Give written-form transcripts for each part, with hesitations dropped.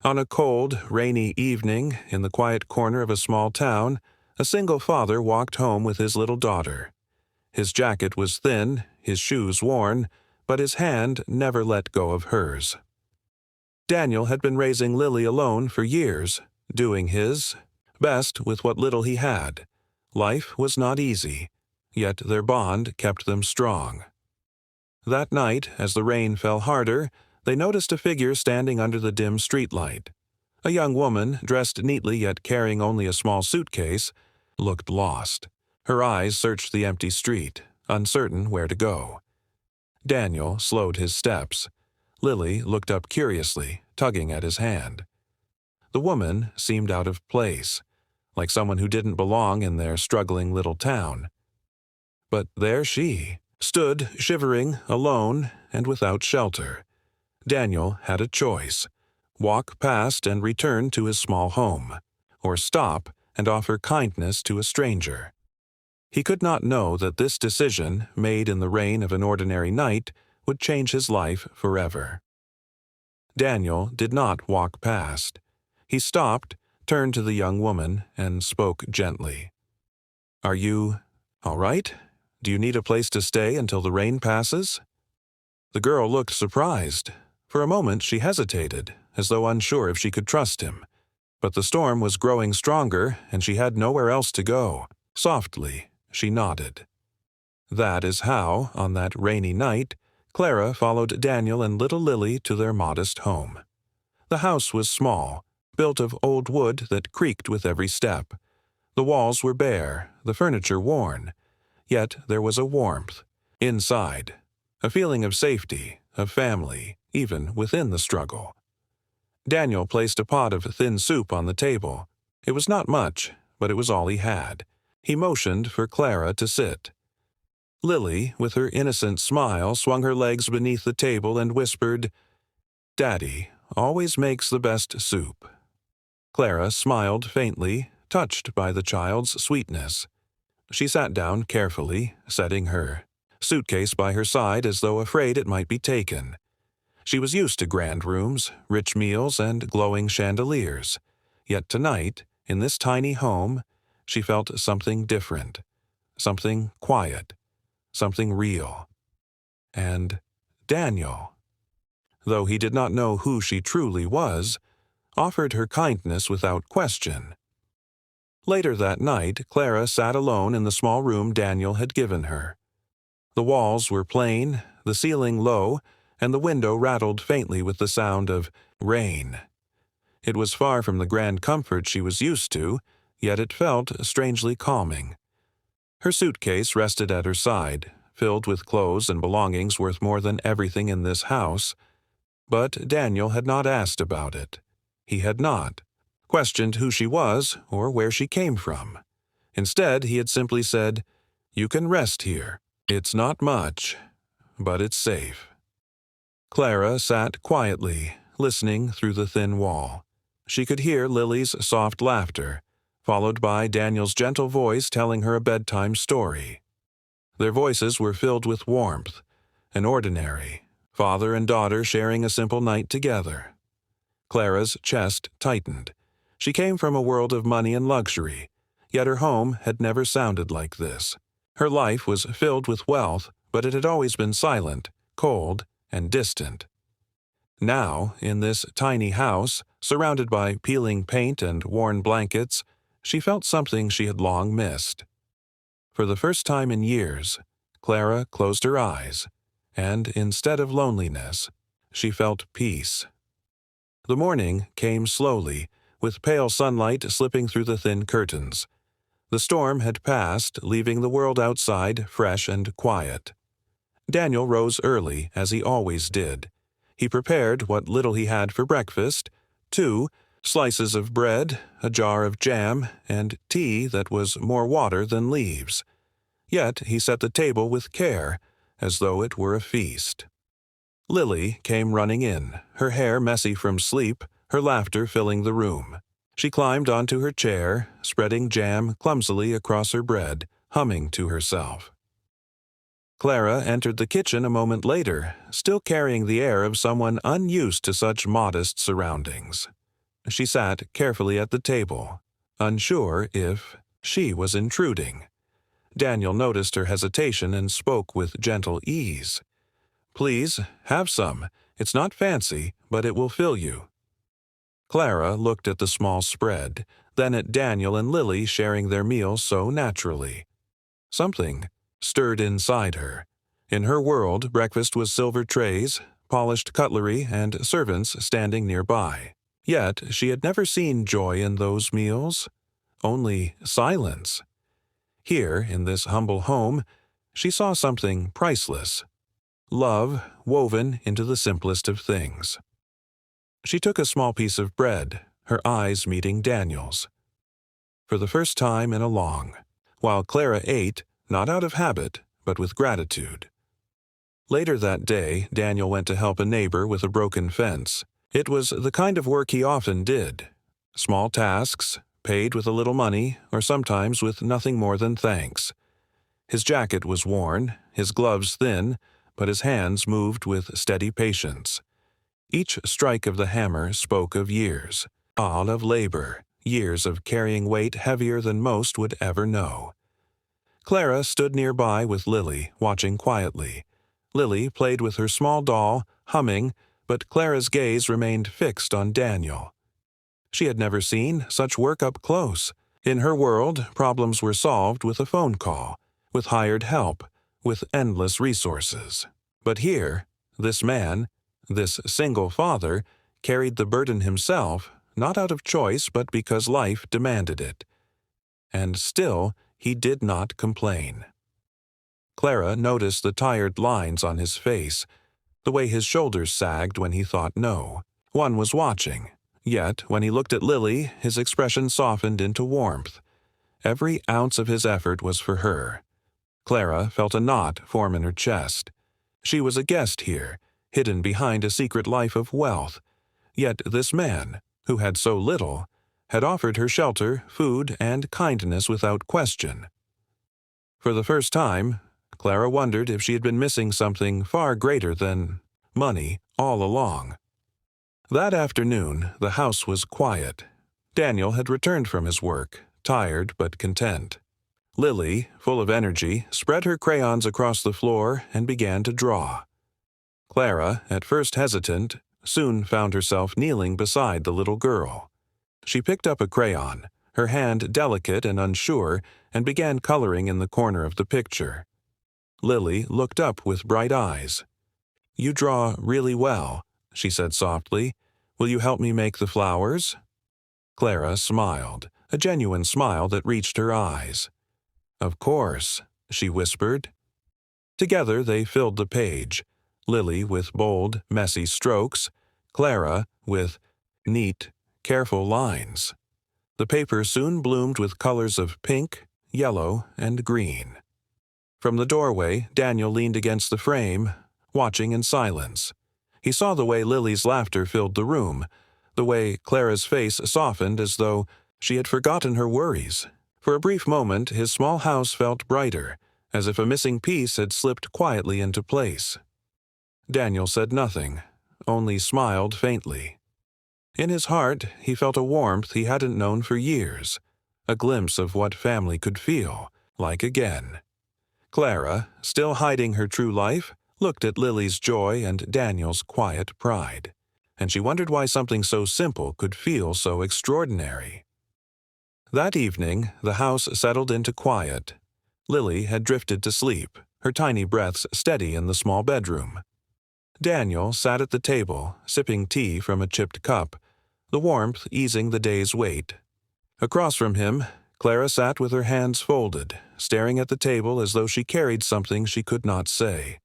On a cold, rainy evening in the quiet corner of a small town, a single father walked home with his little daughter. His jacket was thin, his shoes worn, but his hand never let go of hers. Daniel had been raising Lily alone for years, doing his best with what little he had. Life was not easy, yet their bond kept them strong. That night, as the rain fell harder, they noticed a figure standing under the dim streetlight. A young woman, dressed neatly yet carrying only a small suitcase, looked lost. Her eyes searched the empty street, uncertain where to go. Daniel slowed his steps. Lily looked up curiously, tugging at his hand. The woman seemed out of place, like someone who didn't belong in their struggling little town. But there she stood, shivering, alone, and without shelter. Daniel had a choice: walk past and return to his small home, or stop and offer kindness to a stranger. He could not know that this decision, made in the rain of an ordinary night, would change his life forever. Daniel did not walk past. He stopped, turned to the young woman, and spoke gently. "Are you all right? Do you need a place to stay until the rain passes?" The girl looked surprised. For a moment she hesitated, as though unsure if she could trust him. But the storm was growing stronger, and she had nowhere else to go. Softly, she nodded. That is how, on that rainy night, Clara followed Daniel and little Lily to their modest home. The house was small, built of old wood that creaked with every step. The walls were bare, the furniture worn. Yet there was a warmth inside, a feeling of safety, of family, even within the struggle. Daniel placed a pot of thin soup on the table. It was not much, but it was all he had. He motioned for Clara to sit. Lily, with her innocent smile, swung her legs beneath the table and whispered, "Daddy always makes the best soup." Clara smiled faintly, touched by the child's sweetness. She sat down carefully, setting her suitcase by her side as though afraid it might be taken. She was used to grand rooms, rich meals, and glowing chandeliers. Yet tonight, in this tiny home, she felt something different, something quiet, something real. And Daniel, though he did not know who she truly was, offered her kindness without question. Later that night, Clara sat alone in the small room Daniel had given her. The walls were plain, the ceiling low, and the window rattled faintly with the sound of rain. It was far from the grand comfort she was used to, yet it felt strangely calming. Her suitcase rested at her side, filled with clothes and belongings worth more than everything in this house. But Daniel had not asked about it. He had not questioned who she was or where she came from. Instead, he had simply said, "You can rest here. It's not much, but it's safe." Clara sat quietly, listening through the thin wall. She could hear Lily's soft laughter, followed by Daniel's gentle voice telling her a bedtime story. Their voices were filled with warmth, an ordinary father and daughter sharing a simple night together. Clara's chest tightened. She came from a world of money and luxury, yet her home had never sounded like this. Her life was filled with wealth, but it had always been silent, cold, and distant. Now, in this tiny house, surrounded by peeling paint and worn blankets, she felt something she had long missed. For the first time in years, Clara closed her eyes, and instead of loneliness, she felt peace. The morning came slowly, with pale sunlight slipping through the thin curtains. The storm had passed, leaving the world outside fresh and quiet. Daniel rose early, as he always did. He prepared what little he had for breakfast: 2 slices of bread, a jar of jam, and tea that was more water than leaves. Yet he set the table with care, as though it were a feast. Lily came running in, her hair messy from sleep, her laughter filling the room. She climbed onto her chair, spreading jam clumsily across her bread, humming to herself. Clara entered the kitchen a moment later, still carrying the air of someone unused to such modest surroundings. she sat carefully at the table, unsure if she was intruding. Daniel noticed her hesitation and spoke with gentle ease. "Please, have some. It's not fancy, but it will fill you." Clara looked at the small spread, then at Daniel and Lily sharing their meal so naturally. Something stirred inside her. In her world, breakfast was silver trays, polished cutlery, and servants standing nearby. Yet she had never seen joy in those meals, only silence. Here, in this humble home, she saw something priceless. Love woven into the simplest of things. She took a small piece of bread, her eyes meeting Daniel's. For the first time in a long, while Clara ate, not out of habit, but with gratitude. Later that day, Daniel went to help a neighbor with a broken fence. It was the kind of work he often did. Small tasks, paid with a little money, or sometimes with nothing more than thanks. His jacket was worn, his gloves thin, but his hands moved with steady patience. Each strike of the hammer spoke of years, all of labor, years of carrying weight heavier than most would ever know. Clara stood nearby with Lily, watching quietly. Lily played with her small doll, humming, but Clara's gaze remained fixed on Daniel. She had never seen such work up close. In her world, problems were solved with a phone call, with hired help, with endless resources. But here, this man, this single father, carried the burden himself, not out of choice but because life demanded it. And still, he did not complain. Clara noticed the tired lines on his face, the way his shoulders sagged when he thought no. One was watching. Yet, when he looked at Lily, his expression softened into warmth. Every ounce of his effort was for her. Clara felt a knot form in her chest. She was a guest here, hidden behind a secret life of wealth. Yet this man, who had so little, had offered her shelter, food, and kindness without question. For the first time, Clara wondered if she had been missing something far greater than money all along. That afternoon, the house was quiet. Daniel had returned from his work, tired but content. Lily, full of energy, spread her crayons across the floor and began to draw. Clara, at first hesitant, soon found herself kneeling beside the little girl. She picked up a crayon, her hand delicate and unsure, and began coloring in the corner of the picture. Lily looked up with bright eyes. "You draw really well," she said softly. "Will you help me make the flowers?" Clara smiled, a genuine smile that reached her eyes. "Of course," she whispered. Together they filled the page, Lily with bold, messy strokes, Clara with neat, careful lines. The paper soon bloomed with colors of pink, yellow, and green. From the doorway, Daniel leaned against the frame, watching in silence. He saw the way Lily's laughter filled the room, the way Clara's face softened as though she had forgotten her worries. For a brief moment, his small house felt brighter, as if a missing piece had slipped quietly into place. Daniel said nothing, only smiled faintly. In his heart, he felt a warmth he hadn't known for years, a glimpse of what family could feel like again. Clara, still hiding her true life, looked at Lily's joy and Daniel's quiet pride, and she wondered why something so simple could feel so extraordinary. That evening, the house settled into quiet. Lily had drifted to sleep, her tiny breaths steady in the small bedroom. Daniel sat at the table, sipping tea from a chipped cup, the warmth easing the day's weight. Across from him, Clara sat with her hands folded, staring at the table as though she carried something she could not say.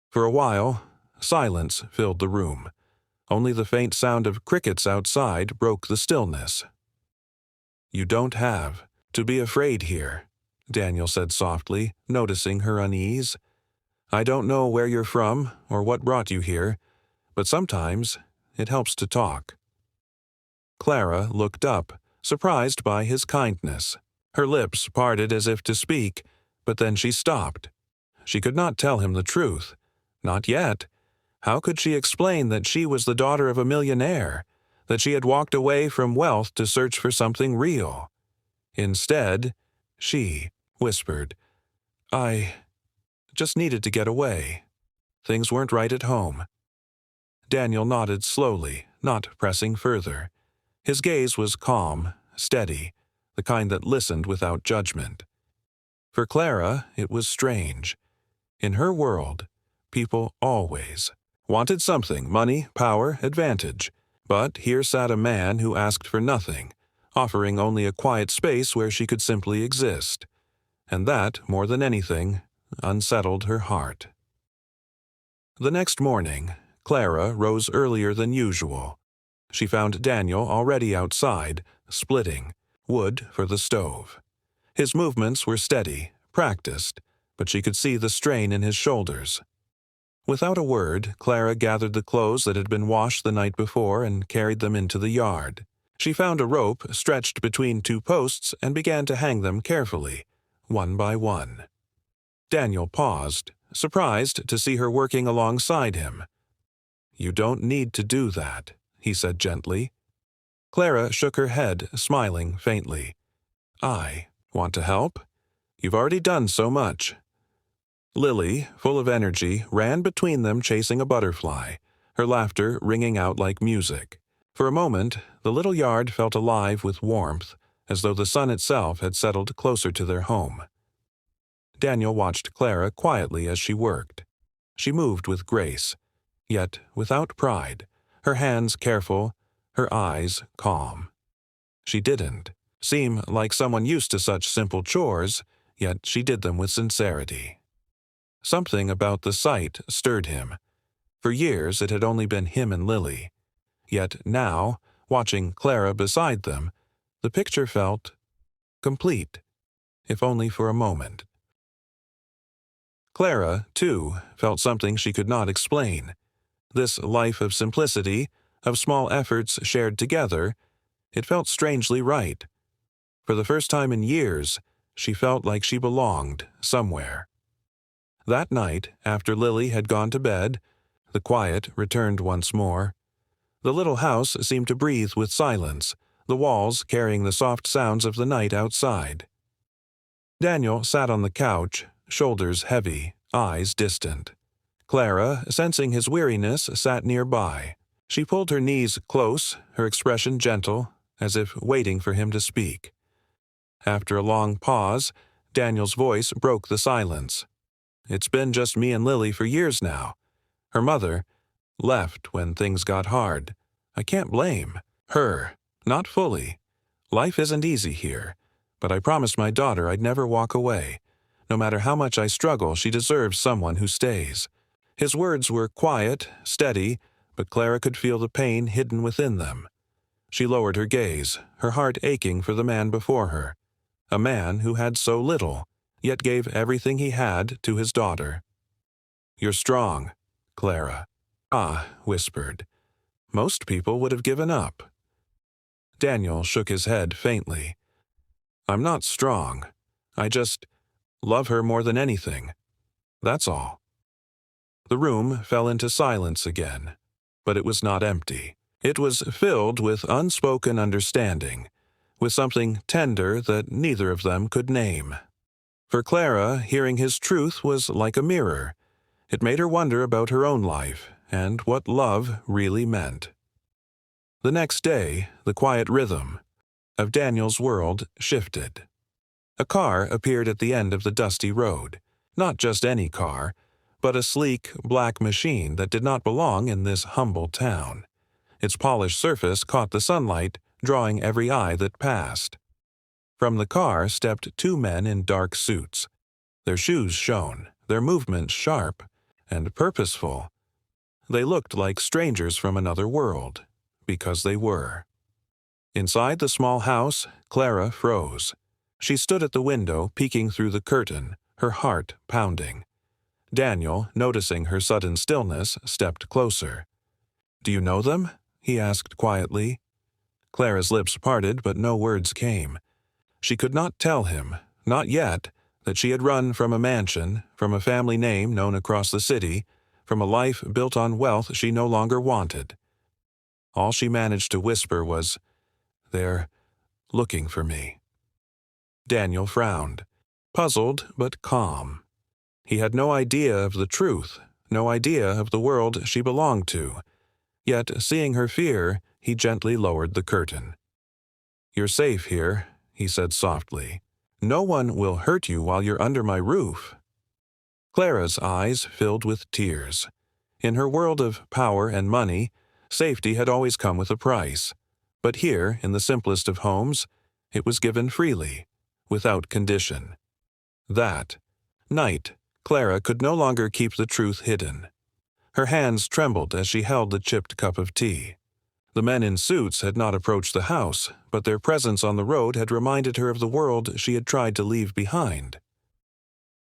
For a while, silence filled the room. Only the faint sound of crickets outside broke the stillness. "You don't have to be afraid here," Daniel said softly, noticing her unease. "I don't know where you're from or what brought you here, but sometimes it helps to talk." Clara looked up, surprised by his kindness. Her lips parted as if to speak, but then she stopped. She could not tell him the truth. Not yet. How could she explain that she was the daughter of a millionaire, that she had walked away from wealth to search for something real. Instead, she whispered, "I just needed to get away. Things weren't right at home." Daniel nodded slowly, not pressing further. His gaze was calm, steady, the kind that listened without judgment. For Clara, it was strange. In her world, people always wanted something: money, power, advantage. But here sat a man who asked for nothing, offering only a quiet space where she could simply exist. And that, more than anything, unsettled her heart. The next morning, Clara rose earlier than usual. She found Daniel already outside, splitting wood for the stove. His movements were steady, practiced, but she could see the strain in his shoulders. Without a word, Clara gathered the clothes that had been washed the night before and carried them into the yard. She found a rope stretched between two posts and began to hang them carefully, one by one. Daniel paused, surprised to see her working alongside him. "You don't need to do that," he said gently. Clara shook her head, smiling faintly. "I want to help? You've already done so much." Lily, full of energy, ran between them chasing a butterfly, her laughter ringing out like music. For a moment, the little yard felt alive with warmth, as though the sun itself had settled closer to their home. Daniel watched Clara quietly as she worked. She moved with grace, yet without pride, her hands careful, her eyes calm. She didn't seem like someone used to such simple chores, yet she did them with sincerity. Something about the sight stirred him. For years it had only been him and Lily. Yet now, watching Clara beside them, the picture felt complete, if only for a moment. Clara, too, felt something she could not explain. This life of simplicity, of small efforts shared together, it felt strangely right. For the first time in years, she felt like she belonged somewhere. That night, after Lily had gone to bed, the quiet returned once more. The little house seemed to breathe with silence, the walls carrying the soft sounds of the night outside. Daniel sat on the couch, shoulders heavy, eyes distant. Clara, sensing his weariness, sat nearby. She pulled her knees close, her expression gentle, as if waiting for him to speak. After a long pause, Daniel's voice broke the silence. "It's been just me and Lily for years now. Her mother left when things got hard. I can't blame her, not fully. Life isn't easy here, but I promised my daughter I'd never walk away. No matter how much I struggle, she deserves someone who stays." His words were quiet, steady, but Clara could feel the pain hidden within them. She lowered her gaze, her heart aching for the man before her. A man who had so little, yet gave everything he had to his daughter. "You're strong, Clara." "Ah," whispered. "Most people would have given up." Daniel shook his head faintly. "I'm not strong. I just love her more than anything. That's all." The room fell into silence again, but it was not empty. It was filled with unspoken understanding, with something tender that neither of them could name. For Clara, hearing his truth was like a mirror. It made her wonder about her own life and what love really meant. The next day, the quiet rhythm of Daniel's world shifted. A car appeared at the end of the dusty road. Not just any car, but a sleek, black machine that did not belong in this humble town. Its polished surface caught the sunlight, drawing every eye that passed. From the car stepped two men in dark suits. Their shoes shone, their movements sharp and purposeful. They looked like strangers from another world, because they were. Inside the small house, Clara froze. She stood at the window, peeking through the curtain, her heart pounding. Daniel, noticing her sudden stillness, stepped closer. "Do you know them?" he asked quietly. Clara's lips parted, but no words came. She could not tell him, not yet, that she had run from a mansion, from a family name known across the city, from a life built on wealth she no longer wanted. All she managed to whisper was, "They're looking for me." Daniel frowned, puzzled but calm. He had no idea of the truth, no idea of the world she belonged to. Yet, seeing her fear, he gently lowered the curtain. "You're safe here," he said softly. "No one will hurt you while you're under my roof." Clara's eyes filled with tears. In her world of power and money, safety had always come with a price. But here, in the simplest of homes, it was given freely, without condition. That night, Clara could no longer keep the truth hidden. Her hands trembled as she held the chipped cup of tea. The men in suits had not approached the house, but their presence on the road had reminded her of the world she had tried to leave behind.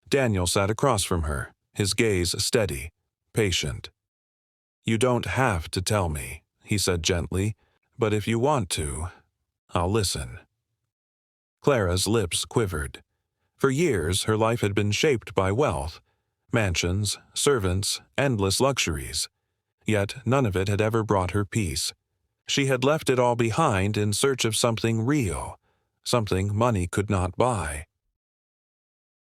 Daniel sat across from her, his gaze steady, patient. "You don't have to tell me," he said gently, "but if you want to, I'll listen." Clara's lips quivered. For years, her life had been shaped by wealth, mansions, servants, endless luxuries. Yet none of it had ever brought her peace. She had left it all behind in search of something real, something money could not buy.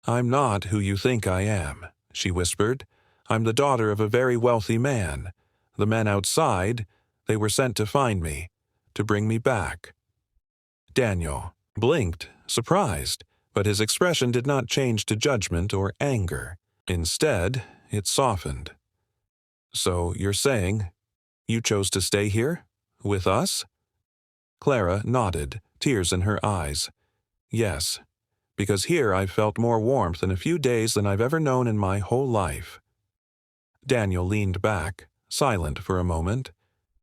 "I'm not who you think I am," she whispered. "I'm the daughter of a very wealthy man. The men outside, they were sent to find me, to bring me back." Daniel blinked, surprised, but his expression did not change to judgment or anger. Instead, it softened. "So you're saying you chose to stay here? With us?" Clara nodded, tears in her eyes. "Yes, because here I've felt more warmth in a few days than I've ever known in my whole life." Daniel leaned back, silent for a moment.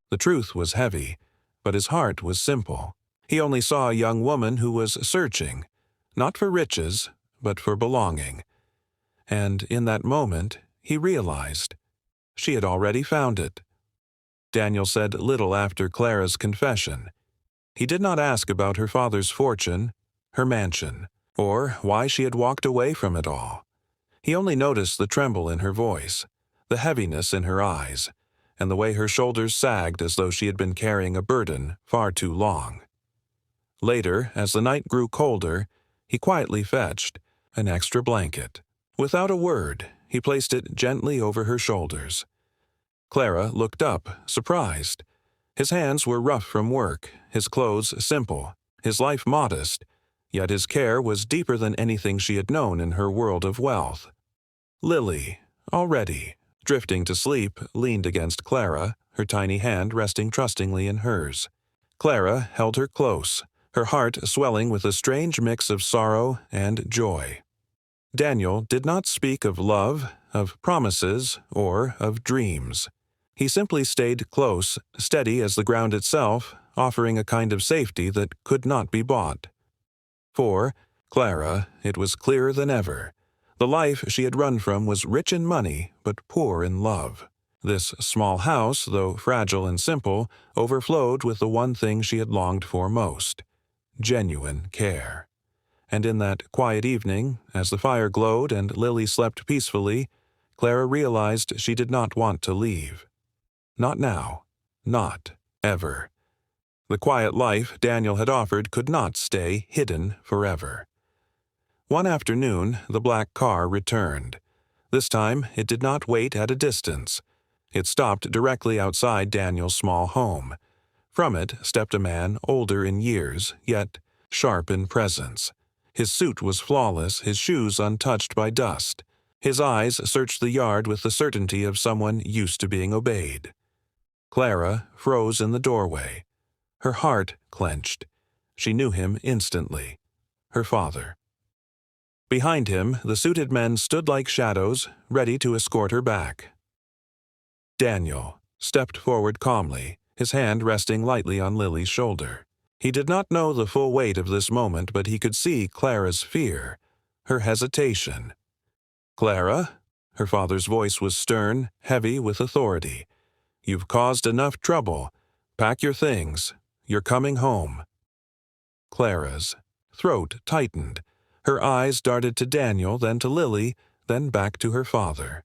The truth was heavy, but his heart was simple. He only saw a young woman who was searching, not for riches, but for belonging. And in that moment, he realized she had already found it. Daniel said little after Clara's confession. He did not ask about her father's fortune, her mansion, or why she had walked away from it all. He only noticed the tremble in her voice, the heaviness in her eyes, and the way her shoulders sagged as though she had been carrying a burden far too long. Later, as the night grew colder, he quietly fetched an extra blanket. Without a word, he placed it gently over her shoulders. Clara looked up, surprised. His hands were rough from work, his clothes simple, his life modest, yet his care was deeper than anything she had known in her world of wealth. Lily, already drifting to sleep, leaned against Clara, her tiny hand resting trustingly in hers. Clara held her close, her heart swelling with a strange mix of sorrow and joy. Daniel did not speak of love, of promises, or of dreams. He simply stayed close, steady as the ground itself, offering a kind of safety that could not be bought. For Clara, it was clearer than ever. The life she had run from was rich in money, but poor in love. This small house, though fragile and simple, overflowed with the one thing she had longed for most: genuine care. And in that quiet evening, as the fire glowed and Lily slept peacefully, Clara realized she did not want to leave. Not now. Not ever. The quiet life Daniel had offered could not stay hidden forever. One afternoon, the black car returned. This time, it did not wait at a distance. It stopped directly outside Daniel's small home. From it stepped a man older in years, yet sharp in presence. His suit was flawless, his shoes untouched by dust. His eyes searched the yard with the certainty of someone used to being obeyed. Clara froze in the doorway. Her heart clenched. She knew him instantly. Her father. Behind him, the suited men stood like shadows, ready to escort her back. Daniel stepped forward calmly, his hand resting lightly on Lily's shoulder. He did not know the full weight of this moment, but he could see Clara's fear, her hesitation. "Clara," her father's voice was stern, heavy with authority. "You've caused enough trouble. Pack your things. You're coming home." Clara's throat tightened. Her eyes darted to Daniel, then to Lily, then back to her father.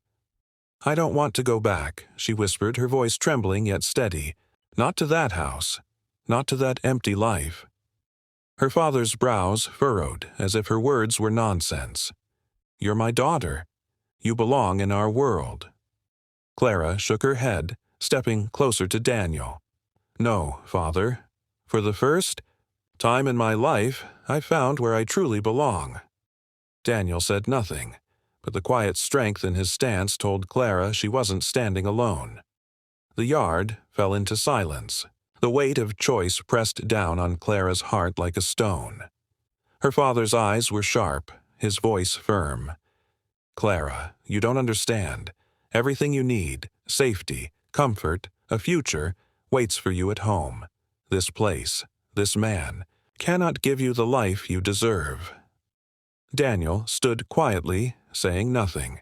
"I don't want to go back," she whispered, her voice trembling yet steady. Not to that house. Not to that empty life. Her father's brows furrowed as if her words were nonsense. You're my daughter. You belong in our world. Clara shook her head, stepping closer to Daniel. No, Father. For the first time in my life, I found where I truly belong. Daniel said nothing, but the quiet strength in his stance told Clara she wasn't standing alone. The yard fell into silence. The weight of choice pressed down on Clara's heart like a stone. Her father's eyes were sharp, his voice firm. Clara, you don't understand. Everything you need, safety, comfort, a future, waits for you at home. This place, this man, cannot give you the life you deserve. Daniel stood quietly, saying nothing.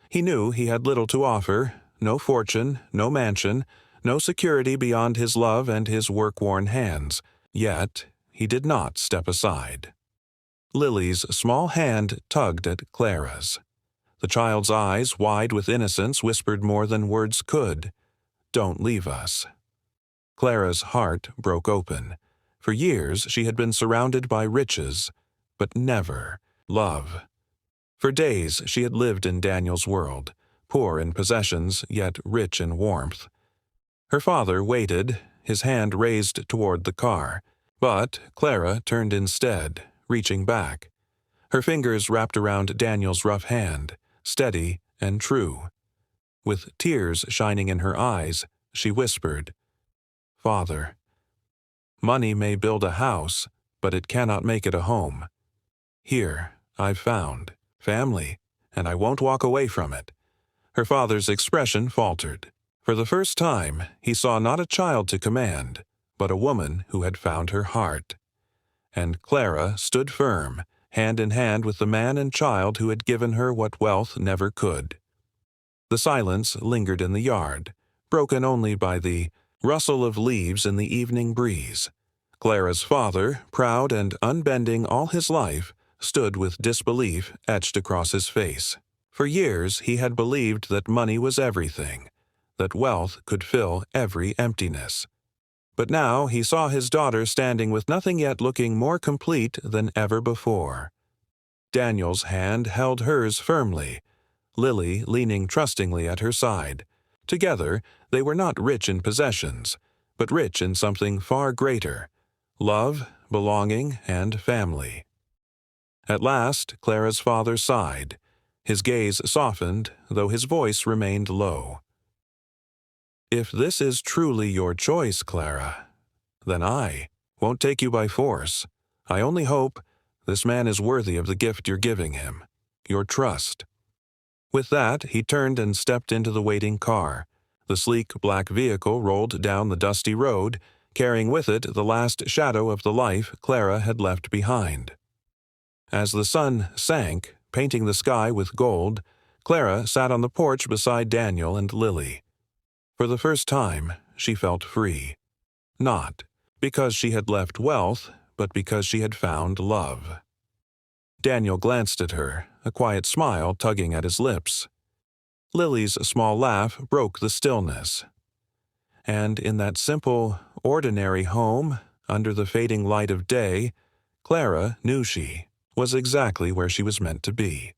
He knew he had little to offer, no fortune, no mansion, no security beyond his love and his work-worn hands, yet he did not step aside. Lily's small hand tugged at Clara's. The child's eyes, wide with innocence, whispered more than words could. Don't leave us. Clara's heart broke open. For years she had been surrounded by riches, but never love. For days she had lived in Daniel's world, poor in possessions, yet rich in warmth. Her father waited, his hand raised toward the car, but Clara turned instead, reaching back. Her fingers wrapped around Daniel's rough hand, steady and true. With tears shining in her eyes, she whispered, Father, money may build a house, but it cannot make it a home. Here, I've found family, and I won't walk away from it. Her father's expression faltered. For the first time, he saw not a child to command, but a woman who had found her heart. And Clara stood firm, hand in hand with the man and child who had given her what wealth never could. The silence lingered in the yard, broken only by the rustle of leaves in the evening breeze. Clara's father, proud and unbending all his life, stood with disbelief etched across his face. For years he had believed that money was everything, that wealth could fill every emptiness. But now he saw his daughter standing with nothing yet looking more complete than ever before. Daniel's hand held hers firmly, Lily leaning trustingly at her side. Together, they were not rich in possessions, but rich in something far greater: love, belonging, and family. At last, Clara's father sighed. His gaze softened, though his voice remained low. If this is truly your choice, Clara, then I won't take you by force. I only hope this man is worthy of the gift you're giving him, your trust. With that, he turned and stepped into the waiting car. The sleek black vehicle rolled down the dusty road, carrying with it the last shadow of the life Clara had left behind. As the sun sank, painting the sky with gold, Clara sat on the porch beside Daniel and Lily. For the first time, she felt free. Not because she had left wealth, but because she had found love. Daniel glanced at her, a quiet smile tugging at his lips. Lily's small laugh broke the stillness. And in that simple, ordinary home, under the fading light of day, Clara knew she was exactly where she was meant to be.